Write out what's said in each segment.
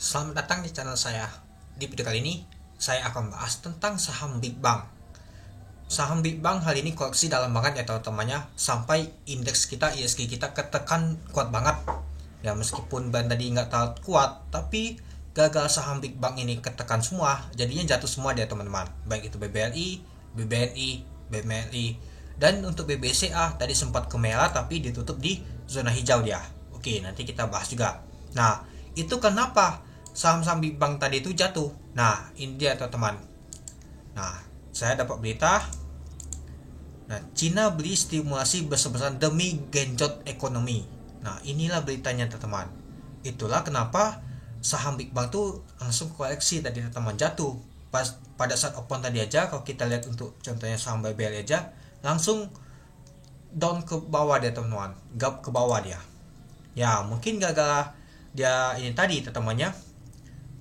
Selamat datang di channel saya. Di video kali ini, saya akan bahas tentang saham Big Bang. Saham Big Bang hal ini koreksi dalam banget ya teman-temannya, sampai indeks kita, ISG kita ketekan kuat banget. Ya meskipun band tadi nggak terlalu kuat, tapi gagal saham Big Bang ini ketekan semua, jadinya jatuh semua dia teman-teman. Baik itu BBLI, BBNI, BMLI, dan untuk BBCA tadi sempat ke merah tapi ditutup di zona hijau dia. Oke, nanti kita bahas juga. Nah, itu kenapa saham-saham Big Bang tadi itu jatuh? Nah, ini dia teman-teman. Nah, saya dapat berita. Nah, Cina beli stimulasi besar-besaran demi genjot ekonomi. Nah, inilah beritanya teman-teman. Itulah kenapa saham Big Bang tuh langsung koreksi tadi teman-teman, jatuh. Pada saat open tadi aja, kalau kita lihat untuk contohnya saham BBL aja, langsung down ke bawah dia teman-teman, gap ke bawah dia. Ya, mungkin gagal dia ini tadi teman-temannya,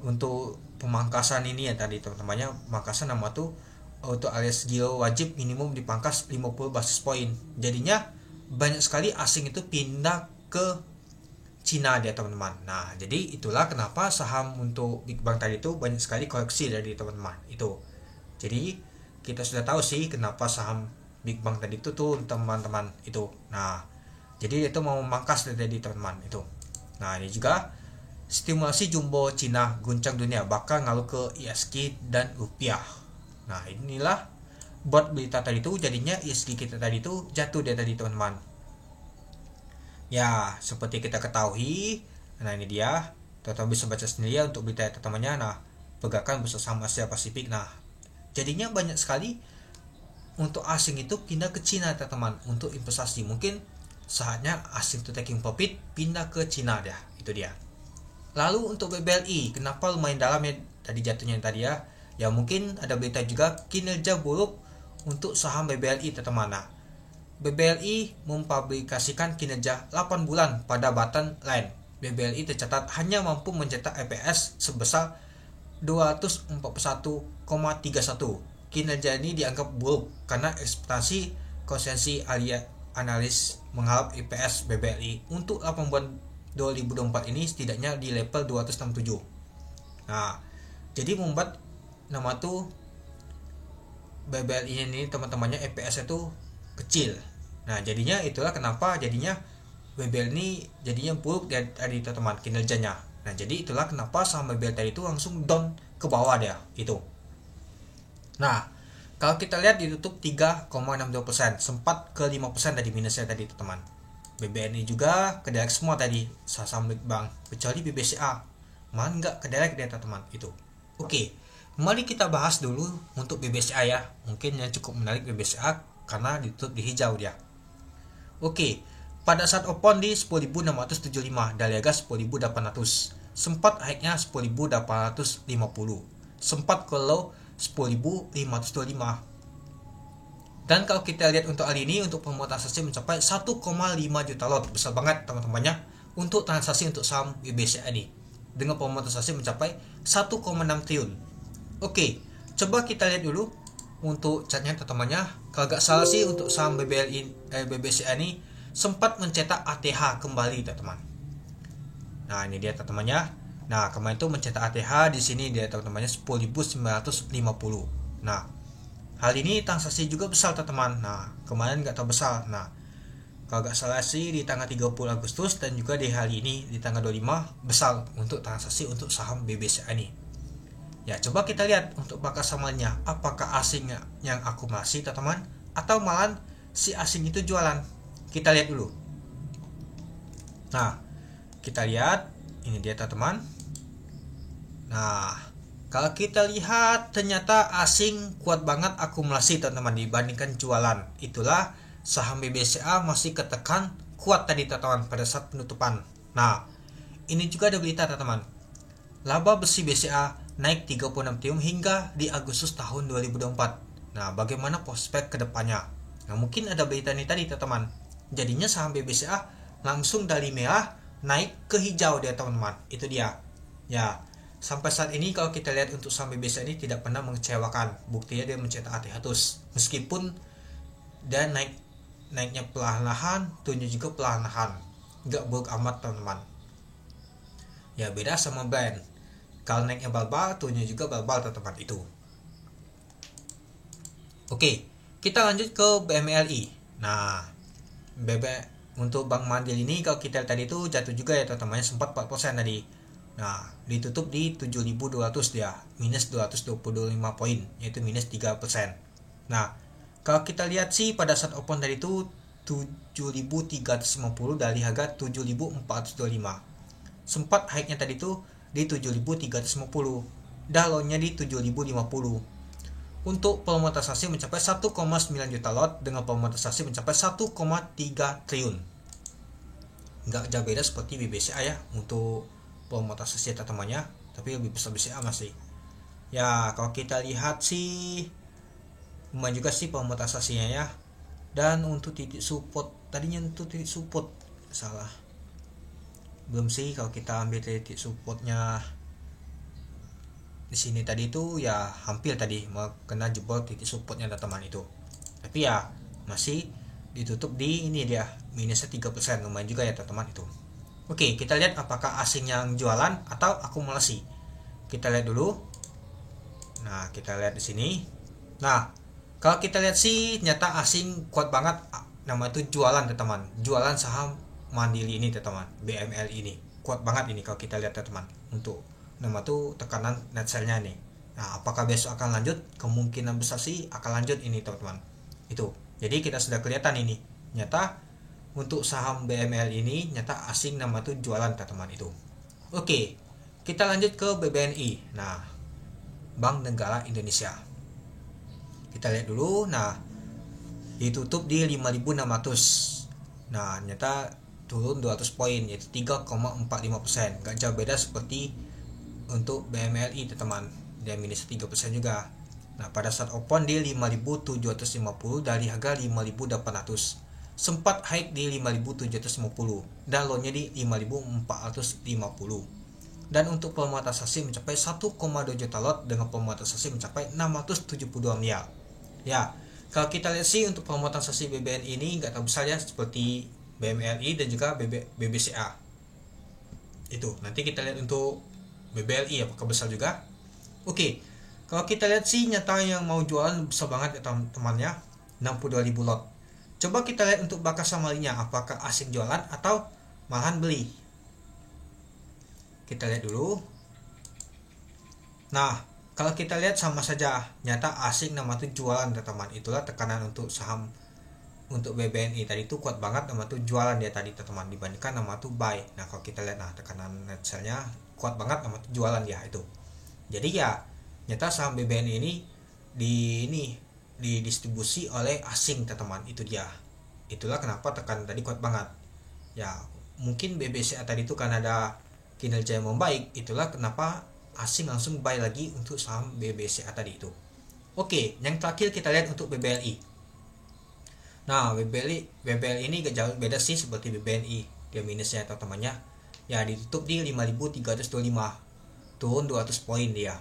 untuk pemangkasan ini ya tadi teman-temannya, pemangkasan nama tuh untuk alias giro wajib minimum dipangkas 50 basis point. Jadinya banyak sekali asing itu pindah ke Cina dia teman-teman. Nah, jadi itulah kenapa saham untuk Big Bang tadi itu banyak sekali koreksi dari teman-teman itu. Jadi kita sudah tahu sih kenapa saham Big Bang tadi itu tuh teman-teman itu. Nah, jadi itu mau memangkas dari teman-teman itu. Nah, ini juga stimulasi jumbo Cina guncang dunia bakal ngaruh ke ISG dan rupiah. Nah, inilah buat berita tadi itu, jadinya ISG kita tadi itu jatuh dia tadi teman-teman. Ya, seperti kita ketahui, nah ini dia, teman-teman bisa baca sendiri ya untuk berita teman-temannya. Nah, pergerakan bursa saham Asia Pasifik. Nah, jadinya banyak sekali untuk asing itu pindah ke Cina teman-teman untuk investasi. Mungkin saatnya asing itu taking profit pindah ke Cina dia, itu dia. Lalu untuk BBLI, kenapa lumayan dalam ya tadi jatuhnya tadi ya? Ya mungkin ada berita juga kinerja buruk untuk saham BBLI teman-teman. Nah, BBLI mempublikasikan kinerja 8 bulan pada bottom line. BBLI tercatat hanya mampu mencetak EPS sebesar 241,31. Kinerja ini dianggap buruk karena ekspektasi konsensus analis mengharap EPS BBLI untuk 8 bulan 2024 ini setidaknya di level 267. Nah, jadi membuat nama tuh BBLI ini teman-temannya EPS itu kecil. Nah, jadinya itulah kenapa jadinya BBL ini jadinya buruk dari teman-teman kinerjanya. Nah, jadi itulah kenapa saham BBL tadi itu langsung down ke bawah dia itu. Nah, kalau kita lihat ditutup 3,62%, sempat ke 5% tadi minusnya tadi teman-teman. BBNI juga kedelek semua tadi saham Big Bang, kecuali BBCA. Malah nggak kedelek dia teman-teman itu. Oke, mari kita bahas dulu untuk BBCA ya. Mungkin yang cukup menarik BBCA karena ditutup di hijau dia. Oke, pada saat open di 10.675 dari harga 10.800, sempat naiknya 10.850, sempat ke low 10.525. Dan kalau kita lihat untuk hari ini, untuk pemuatan transaksi mencapai 1,5 juta lot, besar banget teman-temannya untuk transaksi untuk saham BBCA ini, dengan pemuatan transaksi mencapai 1,6 triliun. Oke, coba kita lihat dulu untuk chartnya teman-temannya. Kalau gak salah sih untuk saham BBCA ini sempat mencetak ATH kembali teman-teman. Nah, ini dia teman-temannya. Nah, kemarin itu mencetak ATH di sini dia teman-temannya 10.950. Nah, hal ini transaksi juga besar teman-teman. Nah, kemarin gak terlalu besar. Nah, kalau gak salah sih di tanggal 30 Agustus dan juga di hari ini di tanggal 25 besar untuk transaksi untuk saham BBCA ini. Ya, coba kita lihat untuk bakal samanya, apakah asing yang akumulasi teman-teman atau malah si asing itu jualan. Kita lihat dulu. Nah, kita lihat ini dia teman-teman. Nah, kalau kita lihat ternyata asing kuat banget akumulasi teman-teman dibandingkan jualan. Itulah saham BBCA masih ketekan kuat tadi teman-teman pada saat penutupan. Nah, ini juga ada berita teman-teman. Laba bersih BCA naik 36 triliun hingga di Agustus tahun 2024. Nah, bagaimana prospek kedepannya? Nah, mungkin ada berita ini tadi teman-teman. Jadinya saham BBCA langsung dari merah naik ke hijau dia teman-teman. Itu dia. Ya, sampai saat ini kalau kita lihat untuk saham BBCA ini tidak pernah mengecewakan. Buktinya dia mencetak ATH terus. Meskipun dia naiknya perlahan-lahan, turunnya juga perlahan-lahan. Nggak buruk amat teman-teman. Ya, beda sama brand. Kalau naiknya bal-bal, turunnya juga bal-bal teman itu. Oke, kita lanjut ke BMLI. Nah, untuk Bank Mandiri ini kalau kita tadi itu jatuh juga ya teman-teman, sempat 4% tadi. Nah, ditutup di 7.200 dia, minus 225 poin, yaitu minus 3%. Nah, kalau kita lihat sih pada saat open tadi itu 7.350 dari harga 7.425. Sempat high-nya tadi itu di 7.350, download-nya di 7.050. Untuk volume transaksi mencapai 1,9 juta lot dengan volume transaksi mencapai 1,3 triliun. Nggak jauh beda seperti BBCA ya untuk volume transaksi temannya, tapi lebih besar BCA masih. Ya, kalau kita lihat sih lumayan juga sih volume transaksinya ya. Dan untuk titik support, tadinya untuk titik support salah. Belum sih kalau kita ambil titik supportnya di sini tadi itu ya hampir tadi mau kena jebol titik supportnya teman itu. Tapi ya masih ditutup di ini dia minusnya 3%, lumayan juga ya teman itu. Oke, kita lihat apakah asing yang jualan atau akumulasi. Kita lihat dulu. Nah, kita lihat di sini. Nah, kalau kita lihat sih nyata asing kuat banget, nama itu jualan teman. Jualan saham Mandiri ini teman, BML ini. Kuat banget ini kalau kita lihat teman. Untuk nama tuh tekanan net sell-nya nih. Nah, apakah besok akan lanjut? Kemungkinan besar sih akan lanjut ini teman-teman. Itu. Jadi kita sudah kelihatan ini. Nyata untuk saham BML ini nyata asing nama tuh jualan teman-teman itu. Oke. Kita lanjut ke BBNI. Nah, Bank Negara Indonesia. Kita lihat dulu. Nah, ditutup di 5.600. Nah, nyata turun 200 poin, yaitu 3,45%. Gak jauh beda seperti untuk BMLI teman, dia minus 3% juga. Nah, pada saat open di 5.750 dari harga 5.800. Sempat high di 5.750 dan low-nya di 5.450. Dan untuk volume transaksi mencapai 1,2 juta lot dengan volume transaksi mencapai 672 miliar. Ya, kalau kita lihat sih untuk volume transaksi BBN ini nggak terlalu besar ya, seperti BMLI dan juga BBCA. Itu nanti kita lihat untuk BBLI apakah besar juga. Oke, kalau kita lihat sih nyata yang mau jualan besar banget ya teman-temannya, 62.000 lot. Coba kita lihat untuk bakal samarinya, apakah asing jualan atau malahan beli. Kita lihat dulu. Nah, kalau kita lihat sama saja, nyata asing nama itu jualan teman-teman. Itulah tekanan untuk saham untuk BBNI tadi itu kuat banget nama tuh jualan dia tadi teman, dibandingkan nama tuh buy. Nah, kalau kita lihat nah tekanan net sell-nya kuat banget nama tuh jualan dia itu. Jadi ya nyata saham BBNI ini didistribusi oleh asing teman, itu dia. Itulah kenapa tekanan tadi kuat banget. Ya, mungkin BBCA tadi itu kan ada kinerja yang membaik, itulah kenapa asing langsung buy lagi untuk saham BBCA tadi itu. Oke, yang terakhir kita lihat untuk BBLI. Nah, BBL ini gak jauh beda sih seperti BBNI. Dia minusnya atau temannya ya ditutup di 5.325, turun 200 poin dia.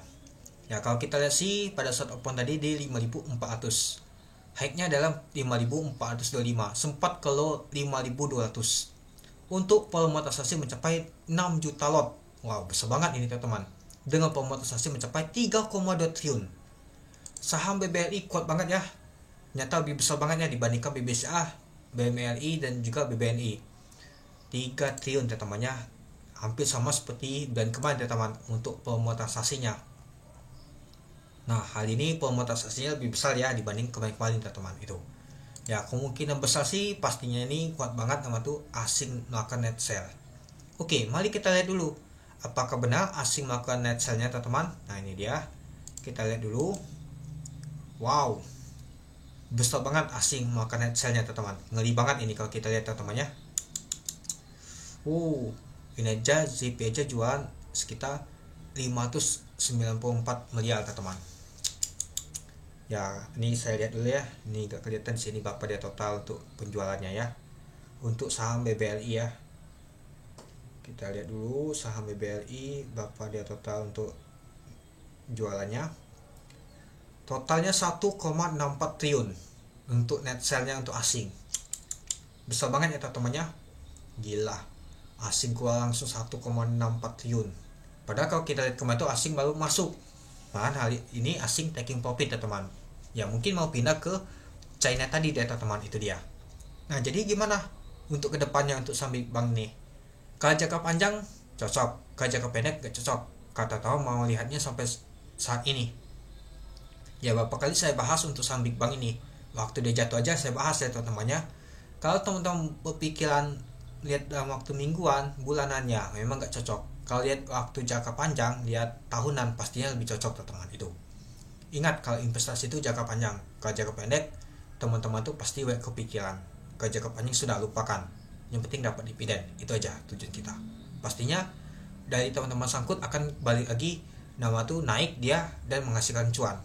Ya, kalau kita lihat sih pada saat open tadi di 5.400, high-nya adalah 5.425, sempat ke low 5.200. Untuk volume transaksi mencapai 6 juta lot. Wow, besar banget ini teman-teman. Dengan volume transaksi mencapai 3,2 triliun. Saham BBLI kuat banget ya. Nyata lebih besar banget ya dibandingkan BBCA, BMLI dan juga BBNI. 3 triliun teman-temannya, hampir sama seperti bulan kemarin teman-teman untuk volume transaksinya. Nah, hal ini volume transaksinya lebih besar ya dibanding kemarin teman-teman itu. Ya, kemungkinan besar sih pastinya ini kuat banget nama tuh asing melakukan net sell. Oke, mari kita lihat dulu apakah benar asing melakukan net sell-nya teman-teman. Nah, ini dia. Kita lihat dulu. Wow, besar banget asing melakukan net sell-nya teman-teman. Ngeri banget ini kalau kita lihat teman-temannya. Ini aja ZP aja jualan sekitar 594 miliar teman-teman. Ya, ini saya lihat dulu ya. Ini gak kelihatan di sini berapa dia total untuk penjualannya ya. Untuk saham BBLI ya. Kita lihat dulu saham BBLI berapa dia total untuk jualannya. Totalnya 1,64 triliun untuk net sell-nya untuk asing. Besar banget ya teman-temannya. Gila. Asing keluar langsung 1,64 triliun. Padahal kalau kita lihat kemarin itu asing baru masuk, malahan hal ini asing taking profit ya teman, ya mungkin mau pindah ke China tadi deh teman, itu dia. Nah jadi gimana untuk kedepannya untuk saham big bank nih? Kalau jangka panjang cocok, kalau jangka pendek gak cocok. Kata tahu mau lihatnya sampai saat ini. Ya beberapa kali saya bahas untuk saham big bank ini. Waktu dia jatuh aja saya bahas ya teman-temannya. Kalau teman-teman berpikiran lihat dalam waktu mingguan, bulanannya memang gak cocok. Kalau lihat waktu jangka panjang, lihat tahunan, pastinya lebih cocok teman-teman itu. Ingat kalau investasi itu jangka panjang. Kalau jangka pendek, teman-teman tuh pasti kepikiran. Kalau jangka panjang sudah lupakan. Yang penting dapat dividen, itu aja tujuan kita. Pastinya dari teman-teman sangkut akan balik lagi, nama tuh naik dia dan menghasilkan cuan.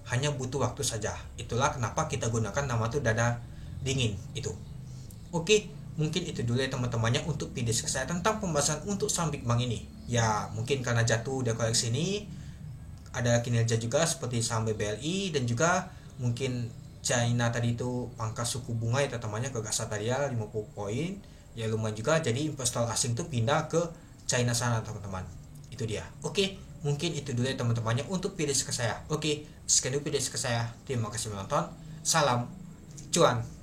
Hanya butuh waktu saja. Itulah kenapa kita gunakan nama tuh dada dingin itu. Oke, mungkin itu dulu ya teman-temannya untuk video saya tentang pembahasan untuk saham big bank ini. Ya mungkin karena jatuh dia koleksi ini, ada kinerja juga seperti saham BBLI, dan juga mungkin China tadi itu pangkas suku bunga ya teman-temannya ke Kasataria 50 poin. Ya lumayan juga, jadi investor asing tuh pindah ke China sana teman-teman. Itu dia. Oke, mungkin itu dulu ya teman-temannya untuk video saya. Oke, sekian dulu video saya. Terima kasih menonton. Salam cuan.